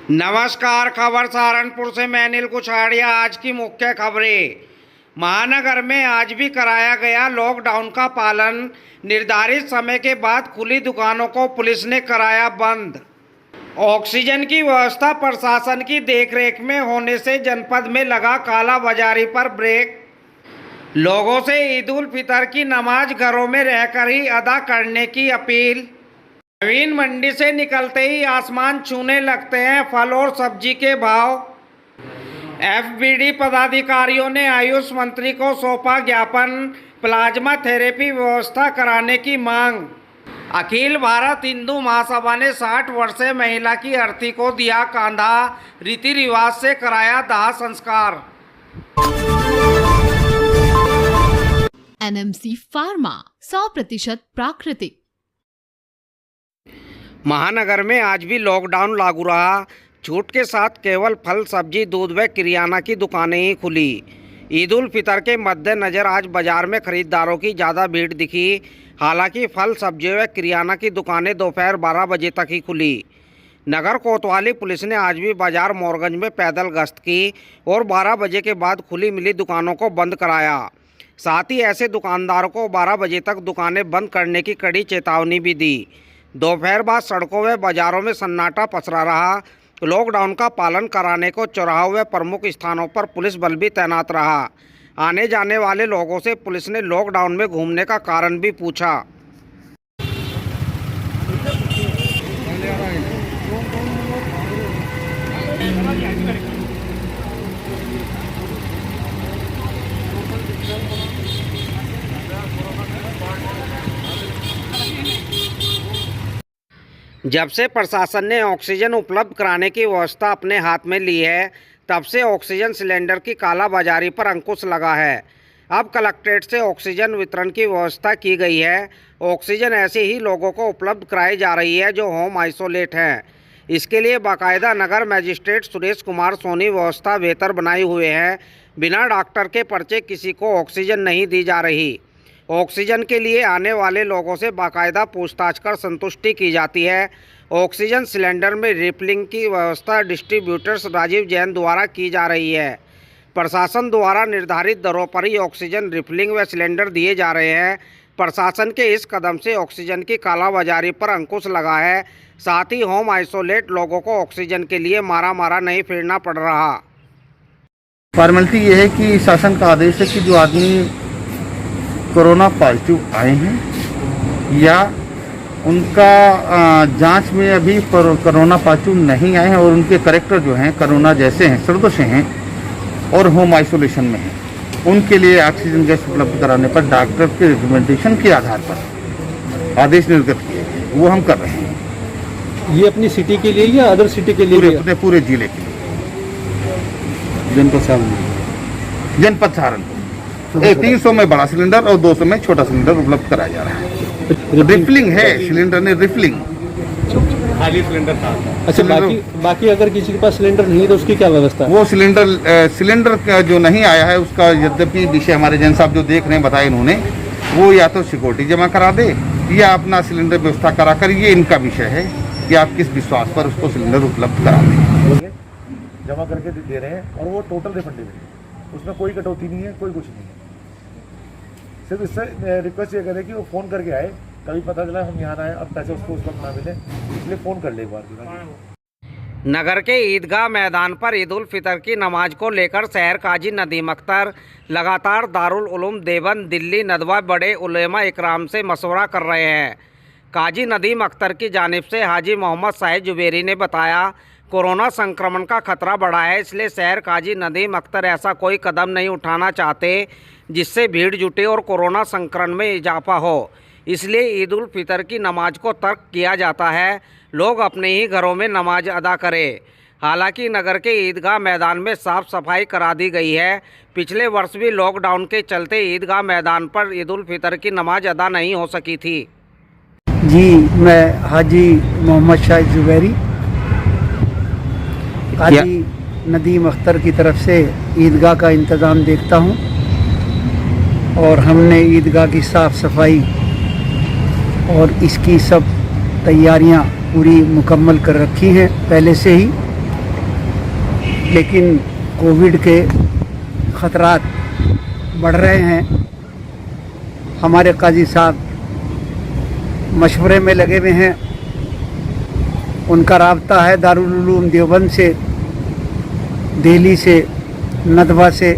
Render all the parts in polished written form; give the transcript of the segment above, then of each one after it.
नमस्कार। खबर सहारनपुर से मैं अनिल कुछाड़िया। आज की मुख्य खबरें। महानगर में आज भी कराया गया लॉकडाउन का पालन। निर्धारित समय के बाद खुली दुकानों को पुलिस ने कराया बंद। ऑक्सीजन की व्यवस्था प्रशासन की देखरेख में होने से जनपद में लगा कालाबाजारी पर ब्रेक। लोगों से ईद उल फितर की नमाज घरों में रहकर ही अदा करने की अपील। नवीन मंडी से निकलते ही आसमान छूने लगते हैं फल और सब्जी के भाव। एफबीडी पदाधिकारियों ने आयुष मंत्री को सौंपा ज्ञापन। प्लाज्मा थेरेपी व्यवस्था कराने की मांग। अखिल भारत हिंदू महासभा ने 60 वर्षीय महिला की अर्थी को दिया कांधा। रीति रिवाज से कराया दाह संस्कार। एनएमसी फार्मा 100% प्राकृतिक। महानगर में आज भी लॉकडाउन लागू रहा। छूट के साथ केवल फल, सब्जी, दूध व किराना की दुकानें ही खुली। ईद उल फितर के मद्देनज़र आज बाजार में खरीदारों की ज़्यादा भीड़ दिखी। हालांकि फल, सब्जी व किराना की दुकानें दोपहर 12 बजे तक ही खुली। नगर कोतवाली पुलिस ने आज भी बाजार मोरगंज में पैदल गश्त की और 12 बजे के बाद खुली मिली दुकानों को बंद कराया। साथ ही ऐसे दुकानदारों को 12 बजे तक दुकानें बंद करने की कड़ी चेतावनी भी दी। दोपहर बाद सड़कों व बाजारों में सन्नाटा पसरा रहा। लॉकडाउन का पालन कराने को चौराहों व प्रमुख स्थानों पर पुलिस बल भी तैनात रहा। आने जाने वाले लोगों से पुलिस ने लॉकडाउन में घूमने का कारण भी पूछा। जब से प्रशासन ने ऑक्सीजन उपलब्ध कराने की व्यवस्था अपने हाथ में ली है, तब से ऑक्सीजन सिलेंडर की कालाबाजारी पर अंकुश लगा है। अब कलेक्ट्रेट से ऑक्सीजन वितरण की व्यवस्था की गई है। ऑक्सीजन ऐसे ही लोगों को उपलब्ध कराई जा रही है जो होम आइसोलेट हैं। इसके लिए बाकायदा नगर मजिस्ट्रेट सुरेश कुमार सोनी व्यवस्था बेहतर बनाए हुए हैं। बिना डॉक्टर के पर्चे किसी को ऑक्सीजन नहीं दी जा रही। ऑक्सीजन के लिए आने वाले लोगों से बाकायदा पूछताछ कर संतुष्टि की जाती है। ऑक्सीजन सिलेंडर में रिफिलिंग की व्यवस्था डिस्ट्रीब्यूटर्स राजीव जैन द्वारा की जा रही है। प्रशासन द्वारा निर्धारित दरों पर ही ऑक्सीजन रिफिलिंग व सिलेंडर दिए जा रहे हैं। प्रशासन के इस कदम से ऑक्सीजन की कालाबाजारी पर अंकुश लगा है। साथ ही होम आइसोलेट लोगों को ऑक्सीजन के लिए मारा नहीं फिरना पड़ रहा। फॉर्मेलिटी ये है कि शासन का आदेश है कि जो आदमी कोरोना पॉजिटिव आए हैं या उनका जांच में अभी कोरोना पॉजिटिव नहीं आए हैं और उनके करेक्टर जो हैं कोरोना जैसे हैं, सदस्य हैं और होम आइसोलेशन में हैं, उनके लिए ऑक्सीजन गैस उपलब्ध कराने पर डॉक्टर के रिकमेंडेशन के आधार पर आदेश निर्गत किए हैं, वो हम कर रहे हैं। ये अपनी सिटी के लिए या अदर सिटी के लिए? अपने पूरे जिले के लिए, जनपद सहारनपुर। 300 में बड़ा सिलेंडर और 200 में छोटा सिलेंडर उपलब्ध कराया जा रहा है। रिफिलिंग है, सिलेंडर ने रिफिलिंग खाली सिलेंडर था। अच्छा, बाकी अगर किसी के पास सिलेंडर नहीं है तो उसकी क्या व्यवस्था है? वो सिलेंडर का जो नहीं आया है उसका यद्यपि विषय हमारे जैन साहब जो देख रहे हैं बताया इन्होंने, वो या तो सिक्योरिटी जमा करा दे या अपना सिलेंडर व्यवस्था करा कर, ये इनका विषय है कि आप किस विश्वास पर उसको सिलेंडर उपलब्ध करा दें। जमा करके दे रहे हैं और वो टोटल रिफंडेबल है, उसमें कोई कटौती नहीं है, कोई कुछ नहीं है। सिर्फ इससे रिक्वेस्ट ये करें कि वो फ़ोन करके आए, कभी पता चला हम यहाँ आए अब पैसे उसको उस वक्त ना मिले, इसलिए फ़ोन कर ले एक बार। नगर के ईदगाह मैदान पर ईद उल फितर की नमाज को लेकर शहर काजी नदीम अख्तर लगातार दारुल उलूम देवबंद दिल्ली नदवा बड़े उलेमा इकराम से मशवरा कर रहे हैं। काजी नदीम अख्तर की जानिब से हाजी मोहम्मद साहिद जुबेरी ने बताया, कोरोना संक्रमण का खतरा बढ़ा है, इसलिए शहर काजी नदीम अख्तर ऐसा कोई कदम नहीं उठाना चाहते जिससे भीड़ जुटे और कोरोना संक्रमण में इजाफा हो। इसलिए ईद उल फितर की नमाज को तर्क किया जाता है। लोग अपने ही घरों में नमाज अदा करें। हालांकि नगर के ईदगाह मैदान में साफ सफाई करा दी गई है। पिछले वर्ष भी लॉकडाउन के चलते ईदगाह मैदान पर ईद उल फितर की नमाज अदा नहीं हो सकी थी। जी, मैं हाजी मोहम्मद साहिद जुबैरी काजी नदीम अख्तर की तरफ से ईदगाह का इंतज़ाम देखता हूँ और हमने ईदगाह की साफ़ सफाई और इसकी सब तैयारियां पूरी मुकम्मल कर रखी हैं पहले से ही। लेकिन कोविड के ख़तरात बढ़ रहे हैं। हमारे काजी साहब मशवरे में लगे हुए हैं। उनका राब्ता है दारुल उलूम देवबंद से, दिल्ली से, नदवा से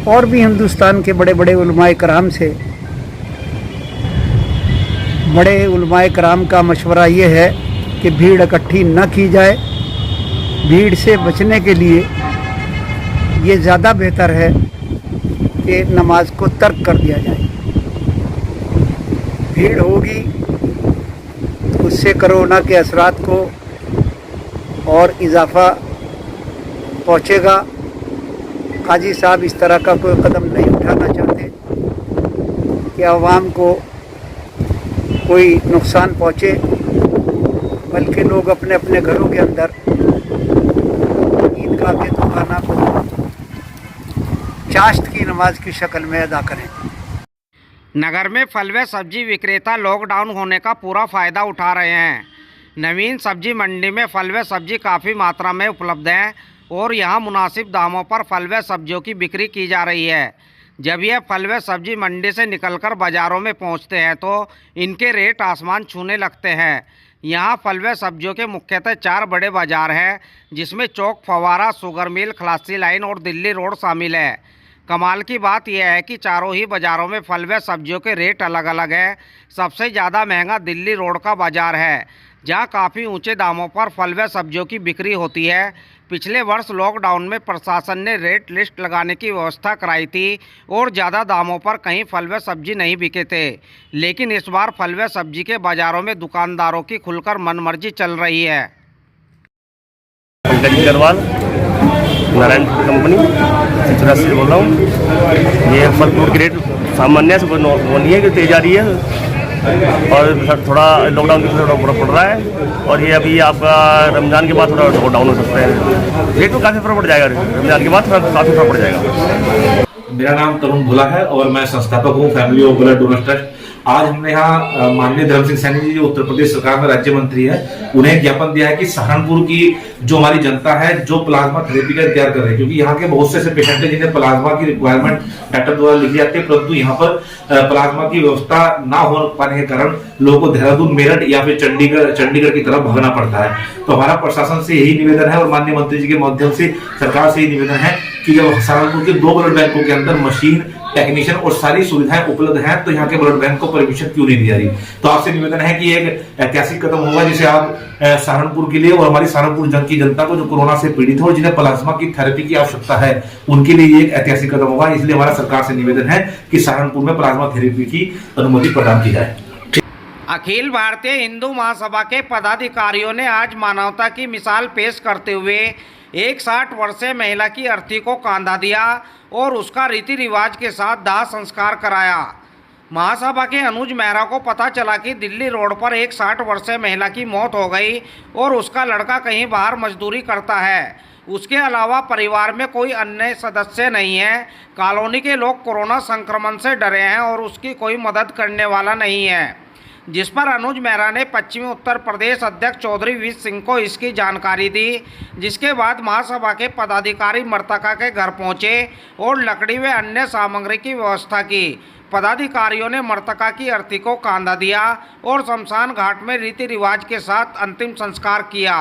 और भी हिंदुस्तान के बड़े बड़े उलमाए कराम से। बड़े उलमाए कराम का मशवरा ये है कि भीड़ इकट्ठी न की जाए। भीड़ से बचने के लिए ये ज़्यादा बेहतर है कि नमाज को तर्क कर दिया जाए। भीड़ होगी तो उससे कोरोना के असरात को और इजाफ़ा पहुँचेगा। काजी साहब इस तरह का कोई कदम नहीं उठाना चाहते कि आवाम को कोई नुकसान पहुँचे, बल्कि लोग अपने अपने घरों के अंदर ईदगाह के दुकाना को चाश्त की नमाज की शक्ल में अदा करें। नगर में फल व सब्जी विक्रेता लॉकडाउन होने का पूरा फ़ायदा उठा रहे हैं। नवीन सब्जी मंडी में फल व सब्जी काफ़ी मात्रा में उपलब्ध है और यहाँ मुनासिब दामों पर फल व सब्जियों की बिक्री की जा रही है। जब यह फल व सब्जी मंडी से निकलकर बाज़ारों में पहुँचते हैं तो इनके रेट आसमान छूने लगते हैं। यहाँ फल व सब्जियों के मुख्यतः 4 बड़े बाज़ार हैं, जिसमें चौक, फवारा, शुगर मिल, खलासी लाइन और दिल्ली रोड शामिल है। कमाल की बात यह है कि चारों ही बाज़ारों में फल व सब्जियों के रेट अलग अलग हैं। सबसे ज़्यादा महंगा दिल्ली रोड का बाज़ार है, जहाँ काफ़ी ऊंचे दामों पर फल व सब्जियों की बिक्री होती है। पिछले वर्ष लॉकडाउन में प्रशासन ने रेट लिस्ट लगाने की व्यवस्था कराई थी और ज़्यादा दामों पर कहीं फल व सब्जी नहीं बिके थे, लेकिन इस बार फल व सब्जी के बाज़ारों में दुकानदारों की खुलकर मनमर्जी चल रही है। पंकज अग्रवाल, नारायण कंपनी चित्रा से बोल रहा हूँ। ये फल फ्रूट की रेट सामान्य से वो नहीं है कि तेज आ रही है और थोड़ा लॉकडाउन की थोड़ा फर्क पड़ रहा है और ये अभी आपका रमज़ान के बाद थोड़ा डाउन हो सकता है। रेट में काफ़ी फर्क पड़ जाएगा, रमज़ान के बाद थोड़ा काफ़ी फर्क पड़ जाएगा। मेरा नाम तरुण भोला है और मैं संस्थापक हूँ family of blood donor trust. आज हमने यहाँ माननीय धर्म सिंह सैनी जी जो उत्तर प्रदेश सरकार में राज्य मंत्री है, उन्हें ज्ञापन दिया है कि सहारनपुर की जो हमारी जनता है जो प्लाज्मा थेरेपी का इंतजार कर रही है, क्योंकि यहाँ के बहुत से ऐसे पेशेंट हैं जिन्हें प्लाज्मा की रिक्वायरमेंट डॉक्टर द्वारा लिखी जाती है, परंतु यहाँ पर प्लाज्मा की व्यवस्था ना हो पाने के कारण लोगों को देहरादून, मेरठ या फिर चंडीगढ़ की तरफ भागना पड़ता है। तो हमारा प्रशासन से यही निवेदन है और माननीय मंत्री जी के माध्यम से सरकार से यही निवेदन है कि जब सहारनपुर के 2 ब्लड बैंकों के अंदर मशीन, टेक्नीशियन और सारी सुविधाएं उपलब्ध हैं, तो यहाँ के ब्लड बैंक को परमिशन क्यों नहीं दी जा रही। तो आपसे निवेदन है कि एक ऐतिहासिक कदम होगा जिसे आप सहारनपुर के लिए और हमारी सहारनपुर की जनता को जो कोरोना से पीड़ित हो, जिन्हें प्लाज्मा की थेरेपी की आवश्यकता है, उनके लिए ये एक ऐतिहासिक कदम होगा। इसलिए हमारा सरकार से निवेदन है कि सहारनपुर में प्लाज्मा थेरेपी की अनुमति प्रदान की जाए। अखिल भारतीय हिंदू महासभा के पदाधिकारियों ने आज मानवता की मिसाल पेश करते हुए एक 60 वर्षीय महिला की अर्थी को कांधा दिया और उसका रीति रिवाज के साथ दाह संस्कार कराया। महासभा के अनुज मेहरा को पता चला कि दिल्ली रोड पर एक 60 वर्षीय महिला की मौत हो गई और उसका लड़का कहीं बाहर मजदूरी करता है। उसके अलावा परिवार में कोई अन्य सदस्य नहीं है। कॉलोनी के लोग कोरोना संक्रमण से डरे हैं और उसकी कोई मदद करने वाला नहीं है, जिस पर अनुज मेहरा ने पश्चिमी उत्तर प्रदेश अध्यक्ष चौधरी वीर सिंह को इसकी जानकारी दी, जिसके बाद महासभा के पदाधिकारी मृतका के घर पहुंचे और लकड़ी व अन्य सामग्री की व्यवस्था की। पदाधिकारियों ने मृतका की अर्थी को कांधा दिया और शमशान घाट में रीति रिवाज के साथ अंतिम संस्कार किया।